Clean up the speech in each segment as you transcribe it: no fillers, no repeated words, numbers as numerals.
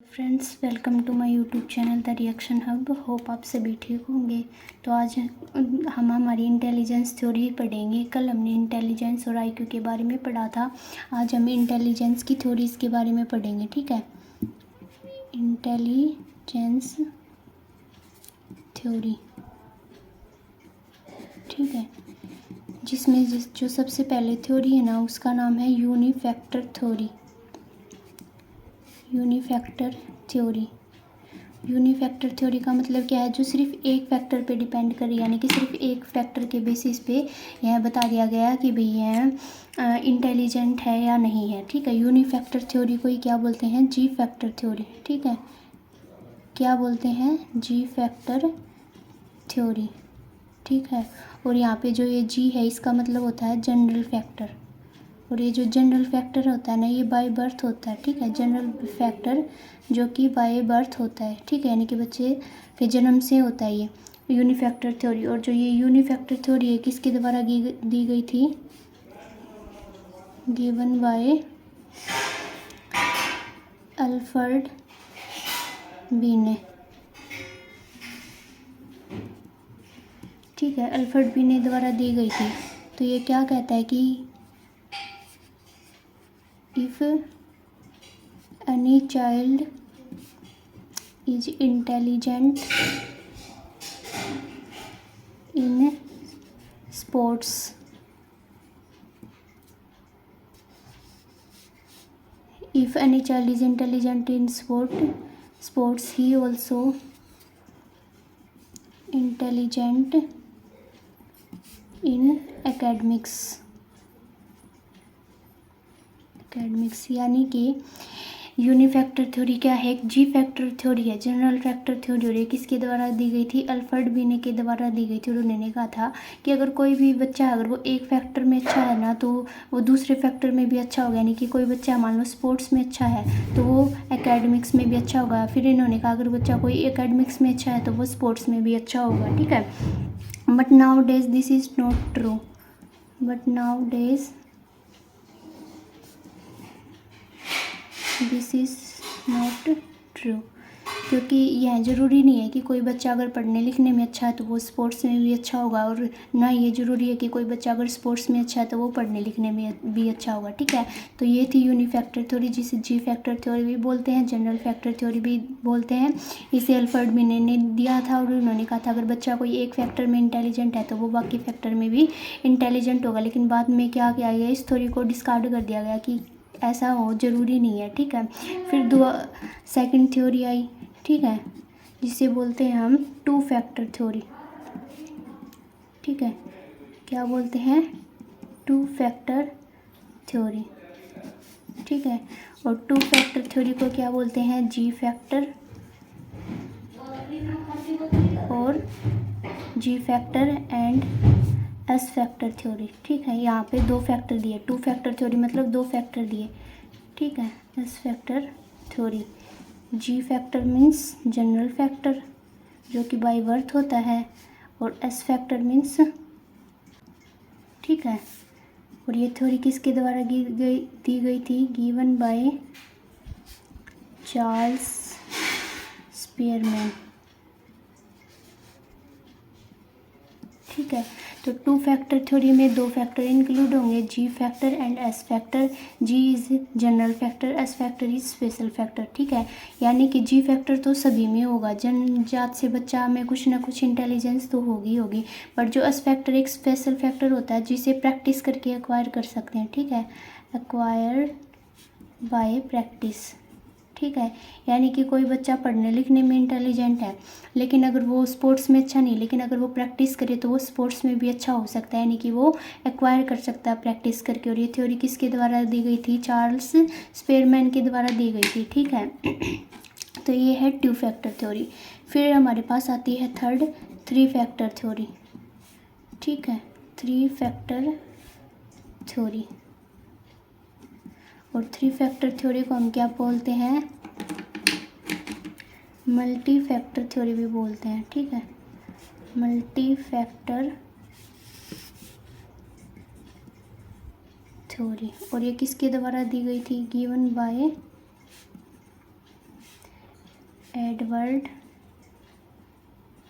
Friends, welcome to my YouTube channel the reaction hub. Hope आप सभी ठीक होंगे। तो आज हम हमारी इंटेलिजेंस थ्योरी पढ़ेंगे। कल हमने इंटेलिजेंस और आईक्यू के बारे में पढ़ा था। आज हम इंटेलिजेंस की थ्योरीज के बारे में पढ़ेंगे। ठीक है, इंटेलिजेंस थ्योरी। ठीक है, जिसमें जो सबसे पहले थ्योरी है ना, उसका नाम है यूनिफैक्टर थ्योरी। यूनिफैक्टर थ्योरी। यूनिफैक्टर थ्योरी का मतलब क्या है? जो सिर्फ एक फैक्टर पे डिपेंड करे, यानी कि सिर्फ एक फैक्टर के बेसिस पे यह बता दिया गया कि भाई यह इंटेलिजेंट है या नहीं है। ठीक है, यूनिफैक्टर थ्योरी को ही क्या बोलते हैं? जी फैक्टर थ्योरी। ठीक है, क्या बोलते हैं? जी फैक्टर थ्योरी। ठीक है, और यहाँ पे जो ये जी है, इसका मतलब होता है जनरल फैक्टर। और ये जो जनरल फैक्टर होता है ना, ये बाय बर्थ होता है। ठीक है, जनरल फैक्टर जो कि बाय बर्थ होता है। ठीक है, यानी कि बच्चे के जन्म से होता है ये यूनिफैक्टर थ्योरी। और जो ये यूनिफैक्टर थ्योरी है, किसके द्वारा दी गई थी? गिवन बाय अल्फ्रेड बीने। ठीक है, अल्फ्रेड बीने द्वारा दी गई थी। तो ये क्या कहता है कि if any child is intelligent in sports, if any child is intelligent in sports, he also intelligent in academics। यानी कि यूनिफैक्टर थ्योरी क्या है? एक जी फैक्टर थ्योरी है, जनरल फैक्टर थ्योरी। और ये किसके द्वारा दी गई थी? अल्फ्रेड बीने के द्वारा दी गई थी। और उन्होंने कहा था कि अगर कोई भी बच्चा, अगर वो एक फैक्टर में अच्छा है ना, तो वो दूसरे फैक्टर में भी अच्छा होगा। यानी कि कोई बच्चा मान लो स्पोर्ट्स में अच्छा है तो वो एकेडमिक्स में भी अच्छा होगा। फिर इन्होंने कहा अगर बच्चा कोई एकेडमिक्स में अच्छा है तो वो स्पोर्ट्स में भी अच्छा होगा। ठीक है, but now days this is not true. This is not true, क्योंकि यह ज़रूरी नहीं है कि कोई बच्चा अगर पढ़ने लिखने में अच्छा है तो वो स्पोर्ट्स में भी अच्छा होगा, और ना ये ज़रूरी है कि कोई बच्चा अगर स्पोर्ट्स में अच्छा है तो वो पढ़ने लिखने में भी अच्छा होगा। ठीक है, तो ये थी यूनिफैक्टर थ्योरी, जिसे जी फैक्टर थ्योरी भी बोलते हैं, जनरल फैक्टर थ्योरी भी बोलते हैं। इसे अल्फ्रेड बीने ने दिया था और उन्होंने कहा था अगर बच्चा कोई एक फैक्टर में इंटेलिजेंट है तो वो बाकी फैक्टर में भी इंटेलिजेंट होगा। लेकिन बाद में क्या किया गया, इस थ्योरी को डिस्कार्ड कर दिया गया कि ऐसा हो, ज़रूरी नहीं है। ठीक है, फिर सेकंड थ्योरी आई। ठीक है, जिसे बोलते हैं हम टू फैक्टर थ्योरी। ठीक है, क्या बोलते हैं? Two factor theory. ठीक है, और टू फैक्टर थ्योरी को क्या बोलते हैं? जी फैक्टर और जी factor and S factor theory. ठीक है, यहाँ पे दो फैक्टर दिए। टू फैक्टर थ्योरी मतलब दो फैक्टर दिए। ठीक है, एस फैक्टर थ्योरी। जी फैक्टर मीन्स जनरल फैक्टर जो कि बाय बर्थ होता है, और एस फैक्टर मीन्स, ठीक है, और ये थ्योरी किसके द्वारा दी गई थी? Given by Charles Spearman. ठीक है, तो टू फैक्टर थ्योरी में दो फैक्टर इंक्लूड होंगे, G factor and S factor. G is general factor, S factor is special factor. ठीक है, यानी कि जी फैक्टर तो सभी में होगा, जन्मजात से बच्चा में कुछ ना कुछ इंटेलिजेंस तो होगी, बट जो एस फैक्टर एक स्पेशल फैक्टर होता है जिसे प्रैक्टिस करके एक्वायर कर सकते हैं। ठीक है, एक्वायर्ड बाय प्रैक्टिस। ठीक है, यानी कि कोई बच्चा पढ़ने लिखने में इंटेलिजेंट है, लेकिन अगर वो स्पोर्ट्स में अच्छा नहीं, लेकिन अगर वो प्रैक्टिस करे तो वो स्पोर्ट्स में भी अच्छा हो सकता है, यानी कि वो एक्वायर कर सकता है प्रैक्टिस करके। और ये थ्योरी किसके द्वारा दी गई थी? चार्ल्स स्पीयरमैन के द्वारा दी गई थी। ठीक है, तो ये है टू फैक्टर थ्योरी। फिर हमारे पास आती है थर्ड, थ्री फैक्टर थ्योरी। ठीक है, थ्री फैक्टर थ्योरी। और थ्री फैक्टर थ्योरी को हम क्या बोलते हैं? मल्टी फैक्टर थ्योरी भी बोलते हैं। ठीक है, मल्टी फैक्टर थ्योरी। और ये किसके द्वारा दी गई थी? गिवन बाय एडवर्ड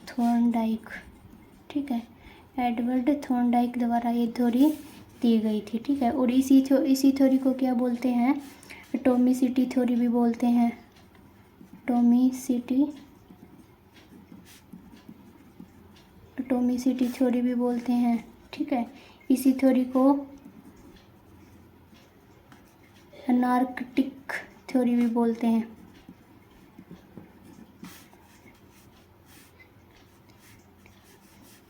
थॉर्नडाइक, ठीक है, एडवर्ड थॉर्नडाइक द्वारा ये थ्योरी दी गई थी, ठीक है। और इसी थ्योरी को क्या बोलते हैं, एटॉमिसिटी थ्योरी भी बोलते हैं, एटॉमिसिटी थ्योरी भी बोलते हैं, ठीक है। इसी थ्योरी को एनार्कटिक थ्योरी भी बोलते हैं,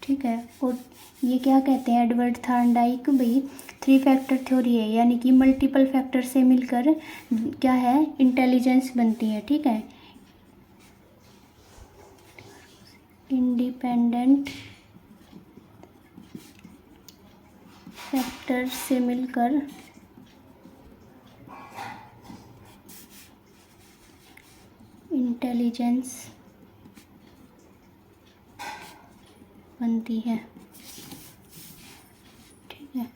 ठीक है। और ये क्या कहते हैं, एडवर्ड थॉर्नडाइक भाई 3 फैक्टर थ्योरी है, यानी कि मल्टीपल फैक्टर से मिलकर क्या है, इंटेलिजेंस बनती है, ठीक है। इंडिपेंडेंट फैक्टर से मिलकर इंटेलिजेंस बनती है, ठीक है।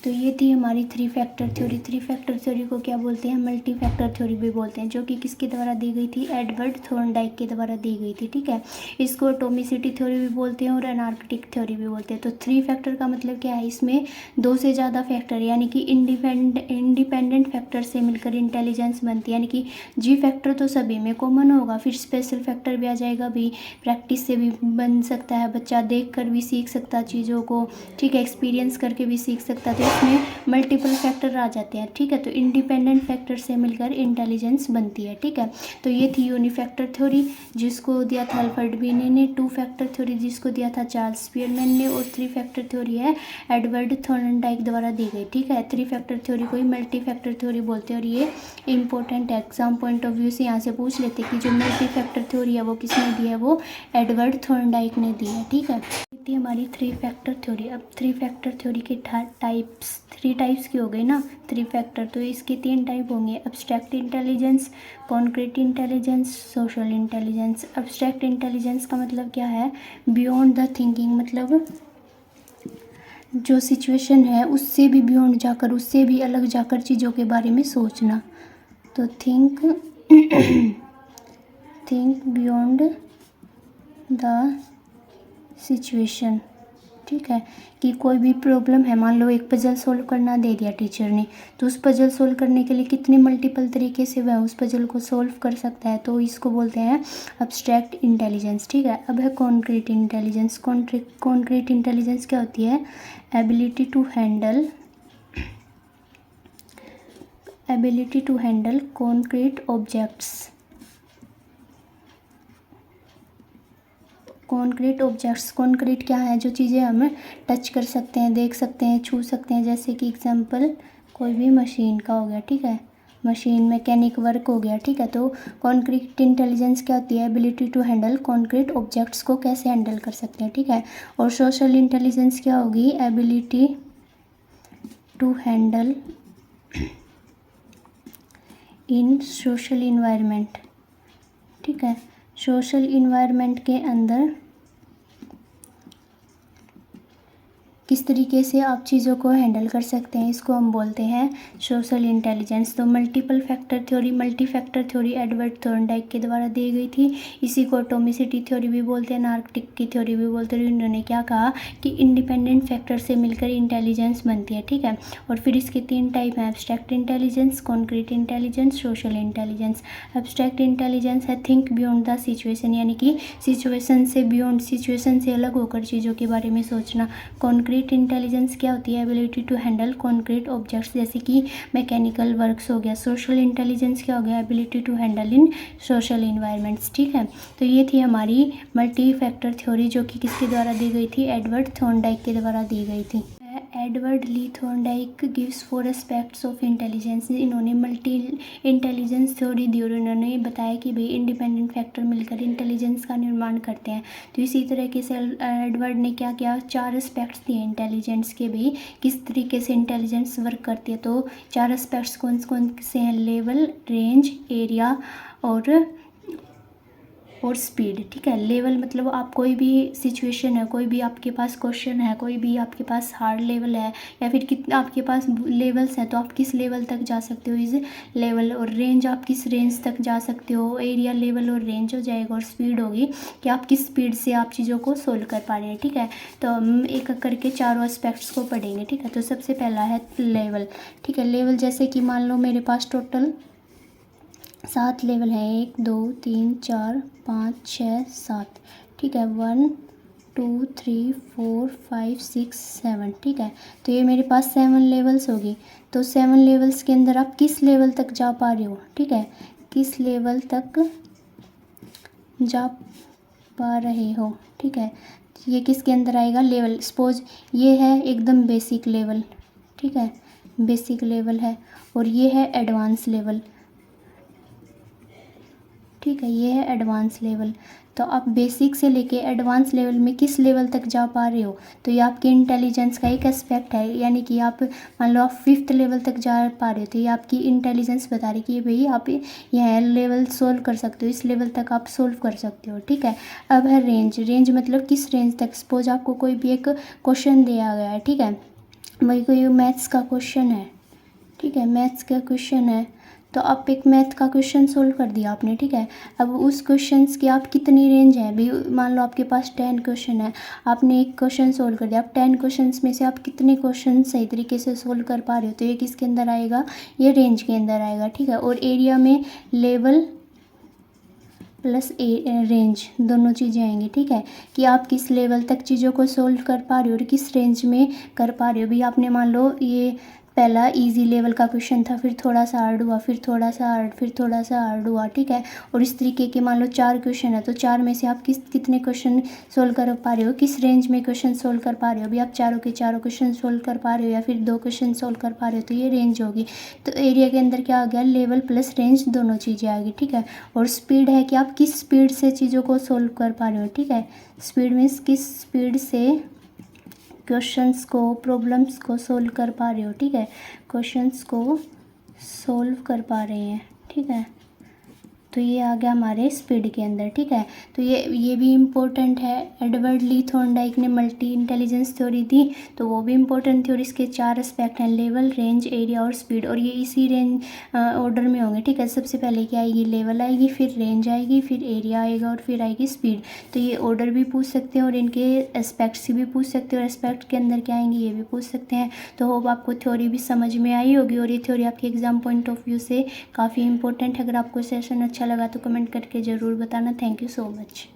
तो ये थी हमारी 3 फैक्टर थ्योरी। 3 फैक्टर थ्योरी को क्या बोलते हैं, मल्टी फैक्टर थ्योरी भी बोलते हैं, जो कि किसके द्वारा दी गई थी, एडवर्ड थॉर्नडाइक के द्वारा दी गई थी, ठीक है। इसको एटॉमिसिटी थ्योरी भी बोलते हैं और एनार्कटिक थ्योरी भी बोलते हैं। तो 3 फैक्टर का मतलब क्या है, इसमें 2 से ज़्यादा फैक्टर यानी कि इंडिपेंडेंट फैक्टर से मिलकर इंटेलिजेंस बनती है, यानी कि जी फैक्टर तो सभी में कॉमन होगा, फिर स्पेशल फैक्टर भी आ जाएगा, भी प्रैक्टिस से भी बन सकता है, बच्चा देख कर भी सीख सकता चीज़ों को, ठीक है, एक्सपीरियंस करके भी सीख सकता है। इसमें मल्टीपल फैक्टर आ जाते हैं, ठीक है। तो इंडिपेंडेंट फैक्टर से मिलकर इंटेलिजेंस बनती है, ठीक है। तो ये थी यूनिफैक्टर थ्योरी, जिसको दिया था अल्फ्रेड बिने ने, 2 फैक्टर थ्योरी जिसको दिया था चार्ल्स स्पीयरमैन ने, और 3 फैक्टर थ्योरी है एडवर्ड थॉर्नडाइक द्वारा दी गई, ठीक है। 3 फैक्टर थ्योरी को ही मल्टी फैक्टर थ्योरी बोलते हैं, और ये इंपॉर्टेंट है, एग्जाम पॉइंट ऑफ व्यू से यहाँ से पूछ लेते कि जो मल्टी फैक्टर थ्योरी है वो किसने दी है, वो एडवर्ड थॉर्नडाइक ने दी है, ठीक है। थी हमारी 3 फैक्टर थ्योरी। अब 3 फैक्टर थ्योरी के टाइप्स, 3 टाइप्स की हो गई ना 3 फैक्टर, तो इसके 3 टाइप होंगे, abstract intelligence, concrete intelligence, social intelligence. Abstract intelligence का मतलब क्या है, बियॉन्ड द थिंकिंग, मतलब जो सिचुएशन है उससे भी बियॉन्ड जाकर, उससे भी अलग जाकर चीज़ों के बारे में सोचना। तो थिंक बियॉन्ड द सिचुएशन, ठीक है। कि कोई भी प्रॉब्लम है, मान लो एक पजल सोल्व करना दे दिया टीचर ने, तो उस पजल सोल्व करने के लिए कितने मल्टीपल तरीके से वह उस पजल को सोल्व कर सकता है, तो इसको बोलते हैं एब्स्ट्रैक्ट इंटेलिजेंस, ठीक है। अब है कॉन्क्रीट इंटेलिजेंस। कॉन्क्रीट इंटेलिजेंस क्या होती है, ability to handle concrete objects. Concrete क्या है, जो चीज़ें हम टच कर सकते हैं, देख सकते हैं, छू सकते हैं, जैसे कि एग्जांपल कोई भी मशीन का हो गया, ठीक है, मशीन मैकेनिक वर्क हो गया, ठीक है। तो कॉन्क्रीट इंटेलिजेंस क्या होती है, ability to handle concrete objects को कैसे हैंडल कर सकते हैं, ठीक है। और सोशल इंटेलिजेंस क्या होगी, ability to handle in social environment, ठीक है। सोशल इन्वायरमेंट के अंदर किस तरीके से आप चीज़ों को हैंडल कर सकते हैं, इसको हम बोलते हैं सोशल इंटेलिजेंस। तो multi factor theory Edward Thorndike के द्वारा दी गई थी। इसी को एटॉमिसिटी थ्योरी भी बोलते हैं, एनार्कटिक की थ्योरी भी बोलते हैं। इन्होंने क्या कहा कि इंडिपेंडेंट फैक्टर से मिलकर इंटेलिजेंस बनती है, ठीक है। और फिर इसके 3 टाइप हैं, abstract intelligence, concrete intelligence, social intelligence. Abstract intelligence है थिंक बियॉन्ड द सिचुएशन, यानी कि सिचुएशन से बियॉन्ड, सिचुएशन से अलग होकर चीज़ों के बारे में सोचना। कॉन्क्रीट इंटेलिजेंस क्या होती है, ability to handle concrete objects, जैसे कि मैकेनिकल वर्क्स हो गया। सोशल इंटेलिजेंस क्या हो गया, ability to handle in social environments, ठीक है। तो ये थी हमारी मल्टी फैक्टर थ्योरी, जो कि किसके द्वारा दी गई थी, एडवर्ड थॉर्नडाइक के द्वारा दी गई थी। Edward Lee Thorndike gives 4 aspects of intelligence. इन्होंने मल्टी इंटेलिजेंस थ्योरी दी और इन्होंने बताया कि भाई इंडिपेंडेंट फैक्टर मिलकर इंटेलिजेंस का निर्माण करते हैं। तो इसी तरीके से एडवर्ड ने क्या किया, 4 एस्पेक्ट्स दिए इंटेलिजेंस के, भी किस तरीके से इंटेलिजेंस वर्क करती है। तो 4 एस्पेक्ट्स कौन कौन से हैं, लेवल, रेंज, एरिया और और स्पीड। ठीक है, लेवल मतलब आप कोई भी सिचुएशन है, कोई भी आपके पास क्वेश्चन है, कोई भी आपके पास हार्ड लेवल है या फिर कितना आपके पास लेवल्स हैं, तो आप किस लेवल तक जा सकते हो इस लेवल, और रेंज आप किस रेंज तक जा सकते हो, एरिया लेवल और रेंज हो जाएगा, और स्पीड होगी कि आप किस स्पीड से आप चीज़ों को सोल्व कर पा रहे हैं। ठीक है, तो हम एक एक करके चारों एस्पेक्ट्स को पढ़ेंगे। ठीक है, तो सबसे पहला है लेवल। ठीक है, लेवल जैसे कि मान लो मेरे पास टोटल 7 लेवल हैं, 1 2 3 4 5 6 7। ठीक है, 1 2 3 4 5 6 7। ठीक है, तो ये मेरे पास 7 लेवल्स होगी। तो 7 लेवल्स के अंदर आप किस लेवल तक जा पा रहे हो। ठीक है, किस लेवल तक जा पा रहे हो। ठीक है, ये किसके अंदर आएगा, लेवल। सपोज ये है एकदम बेसिक लेवल। ठीक है, बेसिक लेवल है, और ये है एडवांस लेवल। ठीक है, ये है एडवांस लेवल। तो आप बेसिक से लेके एडवांस लेवल में किस लेवल तक जा पा रहे हो, तो ये आपके इंटेलिजेंस का एक एस्पेक्ट है। यानी कि आप मान लो आप 5th लेवल तक जा पा रहे हो, तो ये आपकी इंटेलिजेंस बता रही है कि भाई आप यह लेवल सोल्व कर सकते हो, इस लेवल तक आप सोल्व कर सकते हो। ठीक है, अब है रेंज। रेंज मतलब किस रेंज तक। सपोज आपको कोई भी एक क्वेश्चन दिया गया है। ठीक है, वही कोई मैथ्स का क्वेश्चन है। ठीक है, मैथ्स का क्वेश्चन है, तो आप एक मैथ का क्वेश्चन सोल्व कर दिया आपने। ठीक है, अब उस क्वेश्चंस की आप कितनी रेंज है भी, मान लो आपके पास 10 क्वेश्चन है, आपने एक क्वेश्चन सोल्व कर दिया। आप 10 क्वेश्चंस में से आप कितने क्वेश्चन सही तरीके से सोल्व कर पा रहे हो, तो ये किसके अंदर आएगा, ये रेंज के अंदर आएगा। ठीक है, और एरिया में लेवल प्लस रेंज दोनों चीज़ें आएंगी। ठीक है, कि आप किस लेवल तक चीज़ों को सोल्व कर पा रहे हो और किस रेंज में कर पा रहे हो। भी आपने मान लो ये पहला इजी लेवल का क्वेश्चन था, फिर थोड़ा सा हार्ड हुआ, फिर थोड़ा सा हार्ड, फिर थोड़ा सा हार्ड हुआ। ठीक है, और इस तरीके के मान लो 4 क्वेश्चन है, तो 4 में से आप कितने क्वेश्चन सोल्व कर पा रहे हो, किस रेंज में क्वेश्चन सोल्व कर पा रहे हो। भी आप चारों के चारों क्वेश्चन सोल्व कर पा रहे हो या फिर 2 क्वेश्चन सोल्व कर पा रहे हो, तो ये रेंज होगी। तो एरिया के अंदर क्या आ गया, लेवल प्लस रेंज दोनों चीज़ें आ गई। ठीक है, और स्पीड है कि आप किस स्पीड से चीज़ों को सोल्व कर पा रहे हो। ठीक है, स्पीड मीन्स किस स्पीड से क्वेश्चंस को, प्रॉब्लम्स को सोल्व कर पा रहे हो। ठीक है, क्वेश्चंस को सोल्व कर पा रहे हैं। ठीक है, तो ये आ गया हमारे स्पीड के अंदर। ठीक है, तो ये भी इम्पोर्टेंट है। एडवर्ड ली थॉर्नडाइक ने मल्टी इंटेलिजेंस थ्योरी दी, तो वो भी इम्पोर्टेंट थी, और इसके 4 एस्पेक्ट हैं, लेवल, रेंज, एरिया और स्पीड, और ये इसी रेंज ऑर्डर में होंगे। ठीक है, सबसे पहले क्या आएगी, लेवल आएगी, फिर रेंज आएगी, फिर एरिया आएगा, और फिर आएगी स्पीड। तो ये ऑर्डर भी पूछ सकते हैं और इनके एस्पेक्ट्स भी पूछ सकते हैं, और एस्पेक्ट के अंदर क्या आएंगे ये भी पूछ सकते हैं। तो होप आपको थ्योरी भी समझ में आई होगी, और ये थ्योरी आपके एग्जाम पॉइंट ऑफ व्यू से काफ़ी इंपॉर्टेंट है। अगर आपको सेशन अच्छा लगा तो कमेंट करके ज़रूर बताना। Thank you so much.